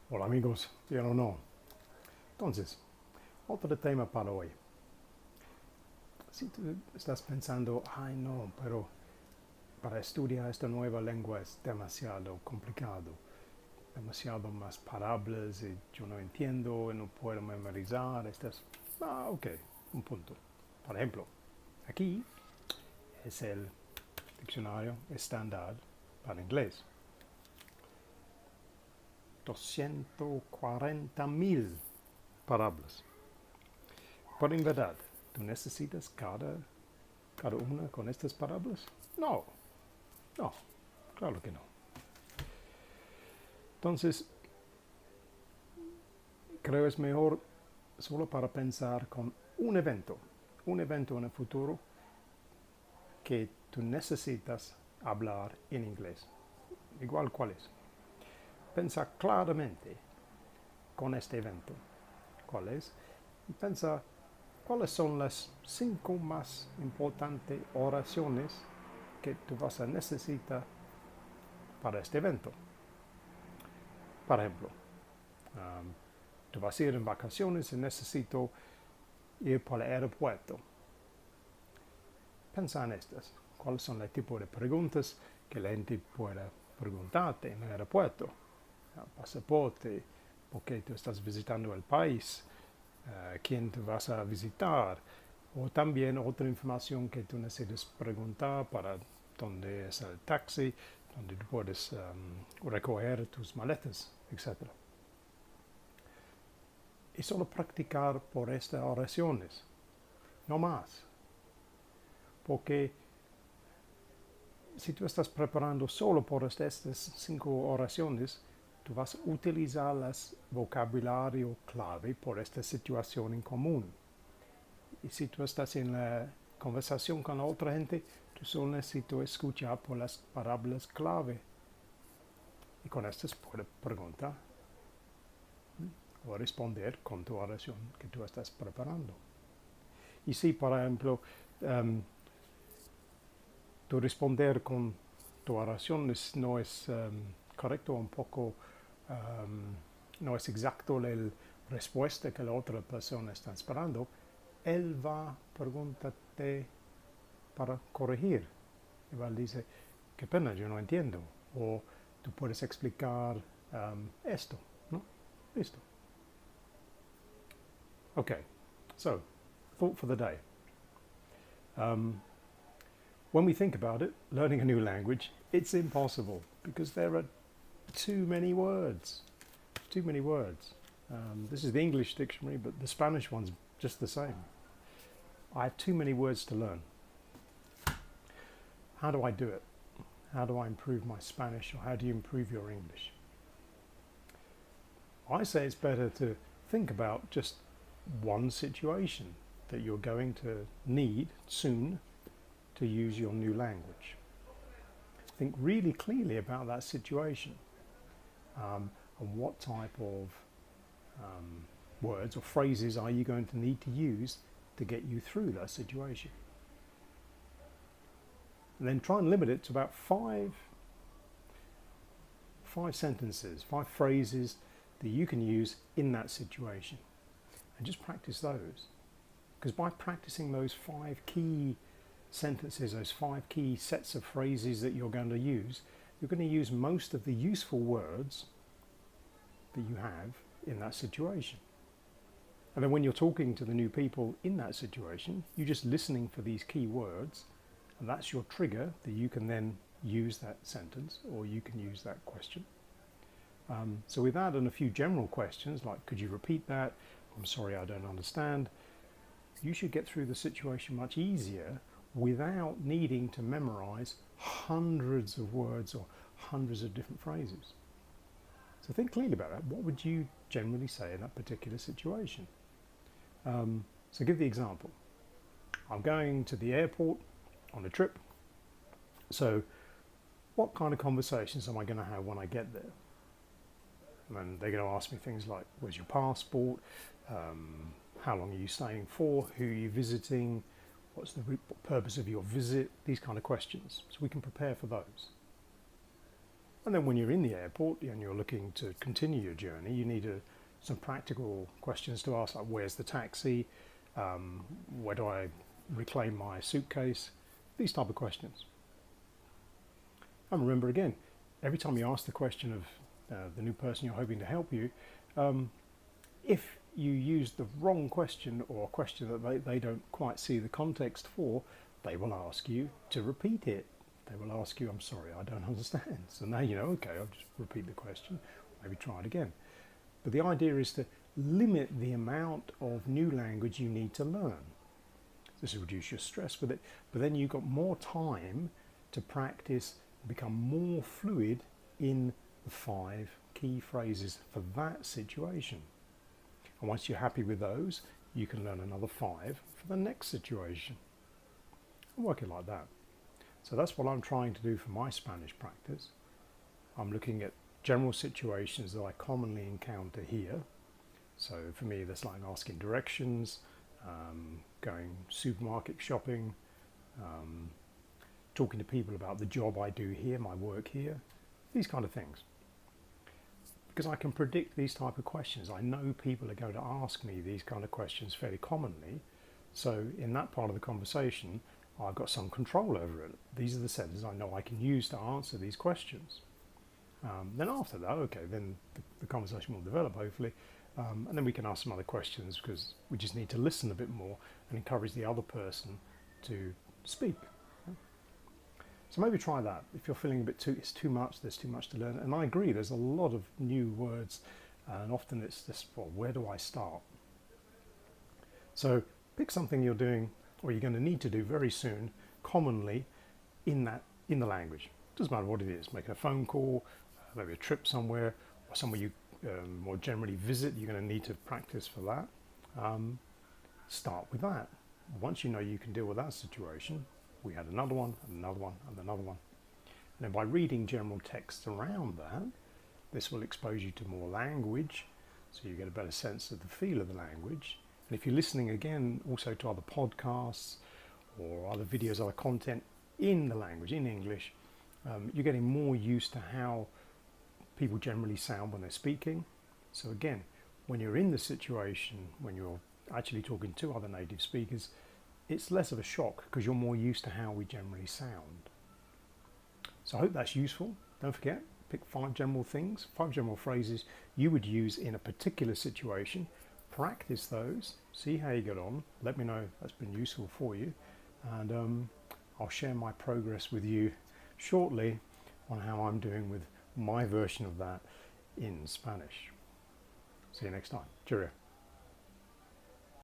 Hola amigos, ¿bien o no? Entonces, otro tema para hoy. Si tú estás pensando, ay no, pero para estudiar esta nueva lengua es demasiado complicado, demasiado más palabras y yo no entiendo, y no puedo memorizar, ok, un punto. Por ejemplo, aquí es el diccionario estándar para inglés. 240,000 palabras. Pero en verdad, ¿tú necesitas cada una con estas palabras? No, no, claro que no. Entonces, creo es mejor solo para pensar con un evento en el futuro que tú necesitas hablar en inglés. Igual cuál es. Pensa claramente con este evento. ¿Cuál es? Y pensa cuáles son las 5 más importantes oraciones que tú vas a necesitar para este evento. Por ejemplo, um, tú vas a ir en vacaciones y necesito ir para el aeropuerto. Pensa en estas. ¿Cuáles son el tipo de preguntas que la gente pueda preguntarte en el aeropuerto? Pasaporte, por qué tú estás visitando el país, quién te vas a visitar, o también otra información que tú necesitas preguntar para dónde es el taxi, donde tú puedes recoger tus maletas, etc. Y solo practicar por estas oraciones, no más. Porque si tú estás preparando solo por estas 5 oraciones, tú vas a utilizar el vocabulario clave por esta situación en común. Y si tú estás en la conversación con la otra gente, tú solo necesitas escuchar por las palabras clave. Y con estas puedes preguntar o responder con tu oración que tú estás preparando. Y si, por ejemplo, tu responder con tu oración no es correcto, un poco no es exacto la respuesta que la otra persona está esperando, él va a preguntarte para corregir. Y va a decir, qué pena, yo no entiendo. O tú puedes explicar esto, ¿no? Listo. Okay, so, thought for the day. When we think about it, learning a new language, it's impossible because there are too many words. Too many words. This is the English dictionary, but the Spanish one's just the same. I have too many words to learn. How do I do it? How do I improve my Spanish, or how do you improve your English? I say it's better to think about just one situation that you're going to need soon to use your new language. Think really clearly about that situation and what type of words or phrases are you going to need to use to get you through that situation. And then try and limit it to about five sentences, 5 phrases that you can use in that situation. And just practice those. Because by practicing those 5 key sentences, those 5 key sets of phrases that you're going to use, you're going to use most of the useful words that you have in that situation. And then when you're talking to the new people in that situation, you're just listening for these key words, and that's your trigger that you can then use that sentence or you can use that question. So with that and a few general questions like, could you repeat that? I'm sorry, I don't understand. You should get through the situation much easier without needing to memorize hundreds of words or hundreds of different phrases. So think clearly about that. What would you generally say in that particular situation? So give the example. I'm going to the airport on a trip. So what kind of conversations am I going to have when I get there? And they're going to ask me things like, where's your passport? How long are you staying for? Who are you visiting? What's the purpose of your visit? These kind of questions. So we can prepare for those. And then when you're in the airport and you're looking to continue your journey, you need some practical questions to ask, like where's the taxi, where do I reclaim my suitcase, these type of questions. And remember again, every time you ask the question of the new person you're hoping to help you, if you use the wrong question or a question that they don't quite see the context for, they will ask you to repeat it. They will ask you, I'm sorry, I don't understand. So now you know, okay, I'll just repeat the question, maybe try it again. But the idea is to limit the amount of new language you need to learn. This will reduce your stress with it, but then you've got more time to practice, become more fluid in the 5 key phrases for that situation. And once you're happy with those, you can learn another 5 for the next situation. And work it like that. So that's what I'm trying to do for my Spanish practice. I'm looking at general situations that I commonly encounter here. So for me, that's like asking directions, going supermarket shopping, talking to people about the job I do here, my work here, these kind of things. Because I can predict these type of questions. I know people are going to ask me these kind of questions fairly commonly. So in that part of the conversation, I've got some control over it. These are the sentences I know I can use to answer these questions. Then after that, okay, then the conversation will develop hopefully. And then we can ask some other questions because we just need to listen a bit more and encourage the other person to speak. So maybe try that. If you're feeling a bit it's too much, there's too much to learn. And I agree, there's a lot of new words and often it's just, well, where do I start? So pick something you're doing or you're going to need to do very soon, commonly in the language. Doesn't matter what it is, making a phone call, maybe a trip somewhere, or somewhere you more generally visit, you're going to need to practice for that. Start with that. Once you know you can deal with that situation, we had another one, and another one, and another one. And then by reading general text around that, this will expose you to more language, so you get a better sense of the feel of the language. And if you're listening again also to other podcasts or other videos, other content in the language, in English, you're getting more used to how people generally sound when they're speaking. So again, when you're in the situation, when you're actually talking to other native speakers, it's less of a shock because you're more used to how we generally sound. So I hope that's useful. Don't forget, pick 5 general things, 5 general phrases you would use in a particular situation. Practice those, see how you get on. Let me know if that's been useful for you. And I'll share my progress with you shortly on how I'm doing with my version of that in Spanish. See you next time. Cheerio.